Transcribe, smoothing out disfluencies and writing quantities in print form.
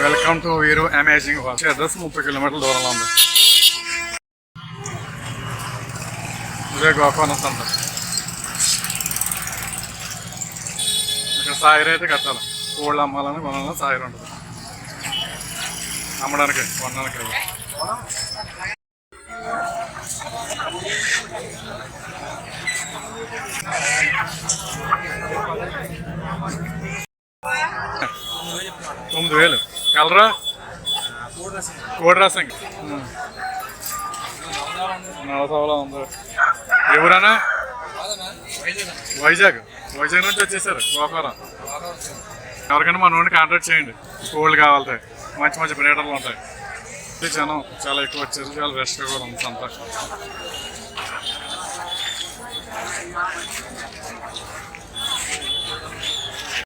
Welcome to వీరు amazing wall. Address 30 కిలోమీటర్ల దూరంలో ఉంది. ఇదే గోకర్ణ సంత. ఇక్కడ సాయిర్ అయితే కట్టాలి. కోళ్ళు అమ్మాలని కొనాలని సాయిర్ ఉంటుంది. అమ్మడానికి కొనడానికి. తొమ్మిది వేలు. కలరా కోడి రసం నవసవలా ఉంది. ఎవరన్నా వైజాగ్ నుంచి వచ్చేసారు గోకవరం. ఎవరికైనా మన నుండి కాంటాక్ట్ చేయండి. కోళ్ళు కావాలంటే మంచి మంచి బ్రీడర్లు ఉంటాయి. జనం చాలా ఎక్కువ వచ్చారు. చాలా రష్గా కూడా ఉంది అంతా.